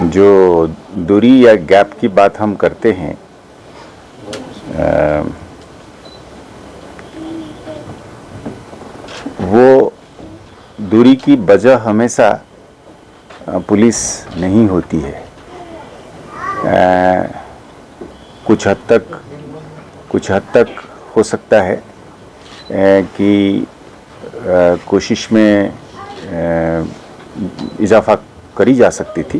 जो दूरी या गैप की बात हम करते हैं, वो दूरी की वजह हमेशा पुलिस नहीं होती है। कुछ हद तक हो सकता है कि कोशिश में इजाफा करी जा सकती थी,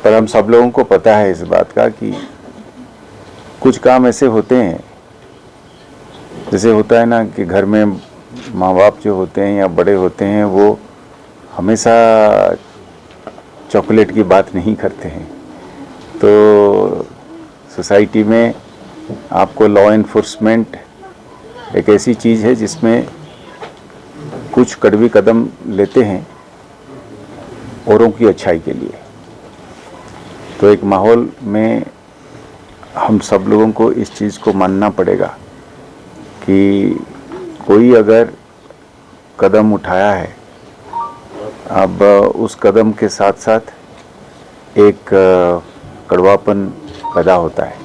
पर हम सब लोगों को पता है इस बात का कि कुछ काम ऐसे होते हैं, जैसे होता है ना कि घर में माँ बाप जो होते हैं या बड़े होते हैं वो हमेशा चॉकलेट की बात नहीं करते हैं। तो सोसाइटी में आपको लॉ एनफोर्समेंट एक ऐसी चीज़ है जिसमें कुछ कड़वी कदम लेते हैं औरों की अच्छाई के लिए। तो एक माहौल में हम सब लोगों को इस चीज़ को मानना पड़ेगा कि कोई अगर कदम उठाया है, अब उस कदम के साथ साथ एक कड़वापन पैदा होता है।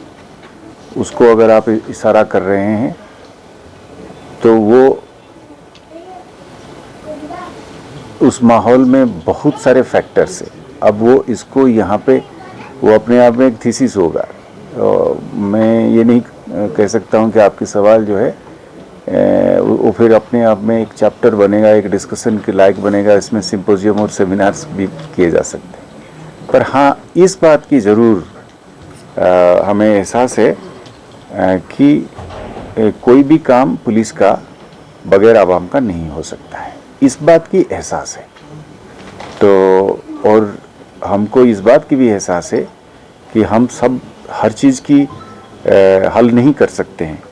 उसको अगर आप इशारा कर रहे हैं तो वो उस माहौल में बहुत सारे फैक्टर्स है। अब वो इसको यहाँ पे वो अपने आप में एक थीसिस होगा। मैं ये नहीं कह सकता हूँ कि आपकी सवाल जो है वो फिर अपने आप में एक चैप्टर बनेगा, एक डिस्कशन के लायक बनेगा। इसमें सिंपोजियम और सेमिनार्स भी किए जा सकते हैं। पर हाँ, इस बात की ज़रूर हमें एहसास है कि कोई भी काम पुलिस का बगैर आवाम का नहीं हो सकता है। इस बात की एहसास है। तो और हमको इस बात की भी एहसास है कि हम सब हर चीज़ की हल नहीं कर सकते हैं।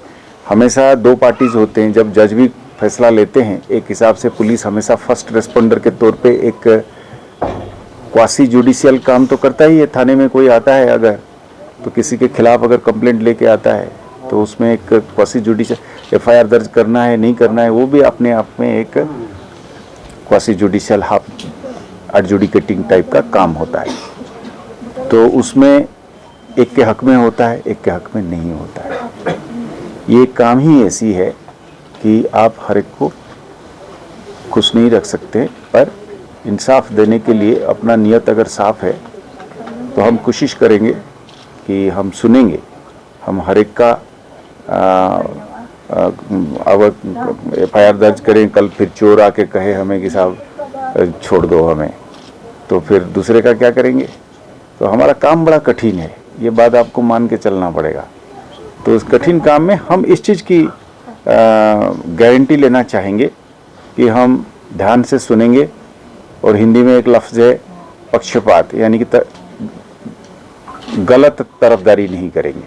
हमेशा दो पार्टीज होते हैं। जब जज भी फैसला लेते हैं, एक हिसाब से पुलिस हमेशा फर्स्ट रेस्पोंडर के तौर पे एक क्वासी जुडिशियल काम तो करता ही है। थाने में कोई आता है अगर, तो किसी के खिलाफ अगर कंप्लेंट लेके आता है तो उसमें एक क्वासी जुडिशियल एफआईआर दर्ज करना है नहीं करना है, वो भी अपने आप में एक quasi judicial half adjudicating type का काम होता है। तो उसमें एक के हक में होता है, एक के हक में नहीं होता है। ये काम ही ऐसी है कि आप हर एक को खुश नहीं रख सकते, पर इंसाफ देने के लिए अपना नियत अगर साफ है तो हम कोशिश करेंगे कि हम सुनेंगे। हम हर एक का एफआईआर दर्ज करें, कल फिर चोर आके कहे हमें कि साहब छोड़ दो हमें, तो फिर दूसरे का क्या करेंगे? तो हमारा काम बड़ा कठिन है, ये बात आपको मान के चलना पड़ेगा। तो इस कठिन काम में हम इस चीज़ की गारंटी लेना चाहेंगे कि हम ध्यान से सुनेंगे। और हिंदी में एक लफ्ज़ है पक्षपात, यानी कि गलत तरफदारी नहीं करेंगे।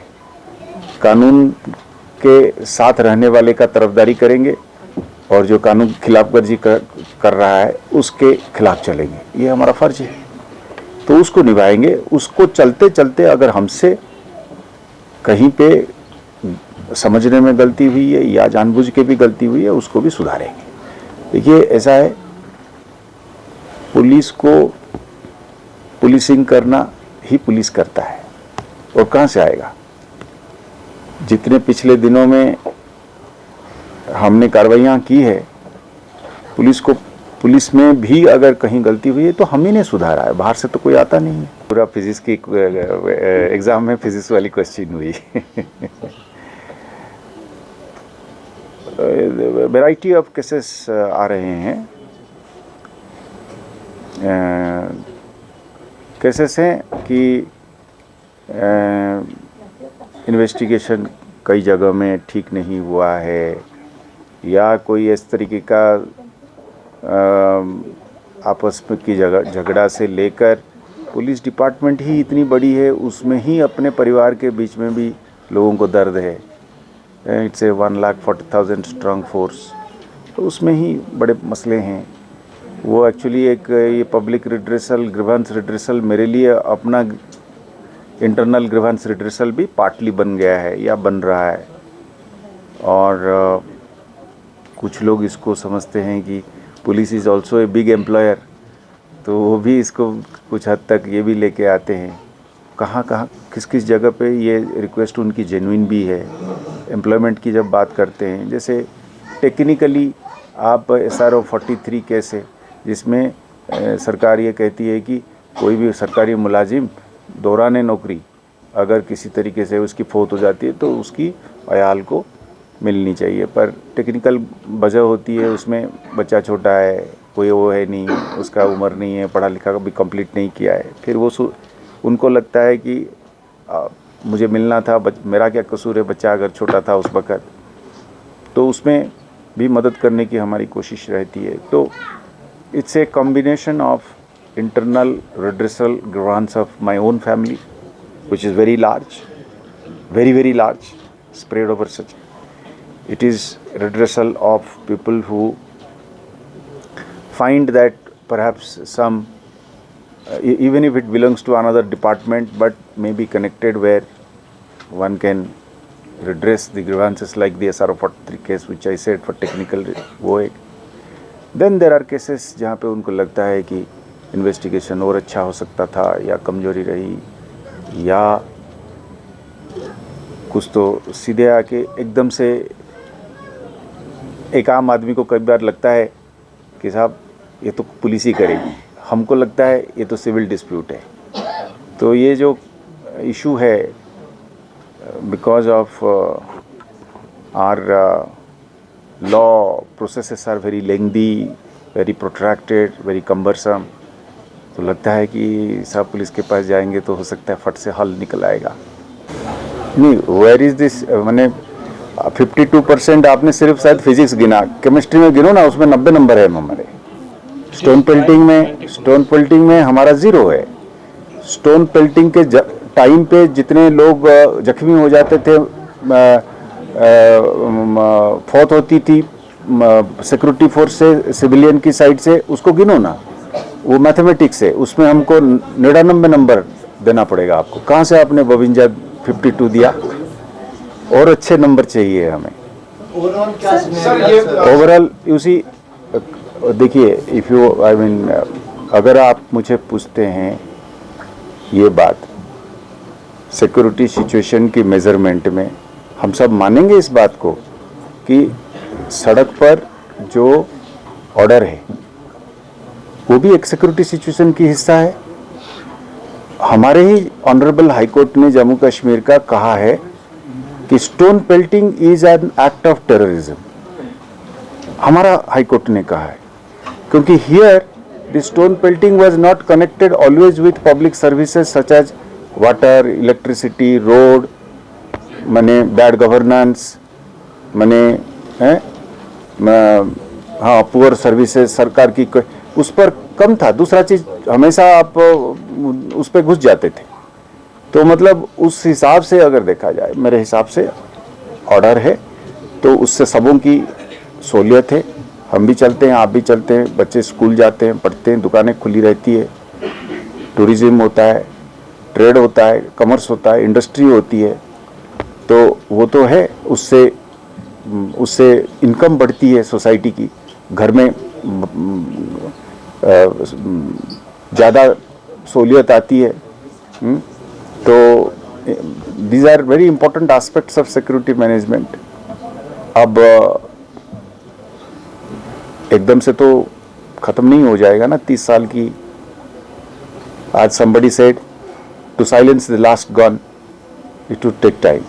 कानून के साथ रहने वाले का तरफदारी करेंगे और जो कानून की खिलाफवर्जी कर रहा है उसके खिलाफ चलेंगे। ये हमारा फर्ज है, तो उसको निभाएंगे। उसको चलते चलते अगर हमसे कहीं पे समझने में गलती हुई है या जानबूझ के भी गलती हुई है, उसको भी सुधारेंगे। देखिए, ऐसा है, पुलिस को पुलिसिंग करना ही पुलिस करता है, और कहाँ से आएगा? जितने पिछले दिनों में हमने कार्रवाइयाँ की है, पुलिस में भी अगर कहीं गलती हुई है तो हम ही ने सुधारा है, बाहर से तो कोई आता नहीं है। पूरा फिजिक्स की एग्जाम में फिजिक्स वाली क्वेश्चन हुई। वैरायटी ऑफ केसेस आ रहे हैं। केसेस हैं कि इन्वेस्टिगेशन कई जगह में ठीक नहीं हुआ है, या कोई इस तरीके का आपस में की झगड़ा से लेकर पुलिस डिपार्टमेंट ही इतनी बड़ी है, उसमें ही अपने परिवार के बीच में भी लोगों को दर्द है। इट्स ए 1,40,000 स्ट्रांग फोर्स, तो उसमें ही बड़े मसले हैं। वो एक्चुअली एक ये पब्लिक रिड्रेसल, ग्रीवेंस रिड्रेसल मेरे लिए अपना इंटरनल ग्रीवेंस रिड्रेसल भी पार्टली बन गया है या बन रहा है। और कुछ लोग इसको समझते हैं कि police is also a big employer, तो वो भी इसको कुछ हद तक ये भी लेके आते हैं। कहाँ कहाँ किस किस जगह पे ये रिक्वेस्ट उनकी जेन्युइन भी है। एम्प्लॉयमेंट की जब बात करते हैं, जैसे टेक्निकली आप SRO 43 केस है जिसमें सरकार ये कहती है कि कोई भी सरकारी मुलाजिम दौरान नौकरी अगर किसी तरीके से उसकी फौत हो जाती है तो उसकी अयाल को मिलनी चाहिए, पर टेक्निकल वजह होती है उसमें बच्चा छोटा है, कोई वो है नहीं, उसका उम्र नहीं है, पढ़ा लिखा भी कंप्लीट नहीं किया है, फिर वो उनको लगता है कि मुझे मिलना था, मेरा क्या कसूर है, बच्चा अगर छोटा था उस वक़्त, तो उसमें भी मदद करने की हमारी कोशिश रहती है। तो it's a combination of internal redressal grants of my own family, which is very large, very large, spread over such. It is redressal of people who find that perhaps some, even if it belongs to another department, but may be connected where one can redress the grievances like the SRO 43 case, which I said for technical वो एक. Then there are cases जहाँ पे उनको लगता है कि investigation और अच्छा हो सकता था, या कमजोरी रही, या कुछ तो सीधे आके एकदम से एक आम आदमी को कई बार लगता है कि साहब ये तो पुलिस ही करेगी, हमको लगता है ये तो सिविल डिस्प्यूट है। तो ये जो इशू है because of our law processes are very lengthy, very protracted, very cumbersome, तो लगता है कि साहब पुलिस के पास जाएंगे तो हो सकता है फट से हल निकल आएगा। नहीं, वेयर इज़ दिस, मैंने 52% आपने सिर्फ शायद फिजिक्स गिना, केमिस्ट्री में गिनो ना, उसमें 90 नंबर है हमारे। स्टोन पेल्टिंग में हमारा 0 है। स्टोन पेल्टिंग के टाइम पे जितने लोग जख्मी हो जाते थे, फौत होती थी सिक्योरिटी फोर्स से, सिविलियन की साइड से, उसको गिनो ना, वो मैथमेटिक्स है, उसमें हमको 99 नंबर देना पड़ेगा आपको। कहाँ से आपने 52 52 दिया? और अच्छे नंबर चाहिए हमें। ओवरऑल उसी देखिए, इफ़ यू आई मीन अगर आप मुझे पूछते हैं ये बात सिक्योरिटी सिचुएशन की मेज़रमेंट में, हम सब मानेंगे इस बात को कि सड़क पर जो ऑर्डर है वो भी एक सिक्योरिटी सिचुएशन की हिस्सा है। हमारे ही ऑनरेबल हाई कोर्ट ने जम्मू कश्मीर का कहा है कि stone pelting is an act of terrorism, हमारा हाई कोर्ट ने कहा है, क्योंकि here the stone pelting was not connected always with public services such as water, electricity, road, माने बैड गवर्नेंस, माने हाँ पुअर सर्विसेज सरकार की, उस पर कम था। दूसरा चीज़ हमेशा आप उस पर घुस जाते थे। तो मतलब उस हिसाब से अगर देखा जाए, मेरे हिसाब से ऑर्डर है तो उससे सबों की सहूलियत है। हम भी चलते हैं, आप भी चलते हैं, बच्चे स्कूल जाते हैं, पढ़ते हैं, दुकानें खुली रहती है, टूरिज्म होता है, ट्रेड होता है, कॉमर्स होता है, इंडस्ट्री होती है, तो वो तो है, उससे इनकम बढ़ती है सोसाइटी की, घर में ज़्यादा सहूलियत आती है। तो these are very important aspects of security management. अब एकदम से तो ख़त्म नहीं हो जाएगा ना 30 साल की। आज somebody said to silence the last gun it would take time.